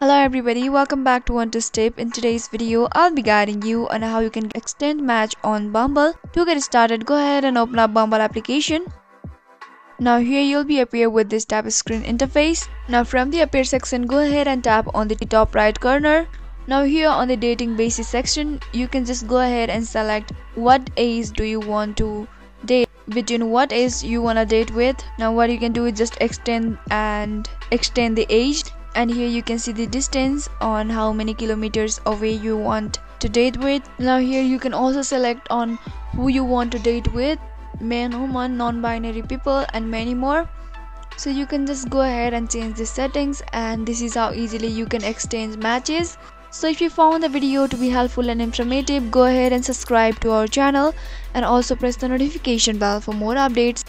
Hello everybody, welcome back to One to Step. In today's video, I'll be guiding you on how you can extend match on Bumble. To get started, go ahead and open up Bumble application. Now here you'll be appear with this type of screen interface. Now from the appear section, go ahead and tap on the top right corner. Now here on the dating basis section, you can just go ahead and select what age do you want to date, between what age you want to date with. Now what you can do is just extend the age, and here you can see the distance on how many kilometers away you want to date with. Now here you can also select on who you want to date with, man, woman, non-binary people, and many more. So you can just go ahead and change the settings, and this is how easily you can exchange matches. So if you found the video to be helpful and informative, go ahead and subscribe to our channel and also press the notification bell for more updates.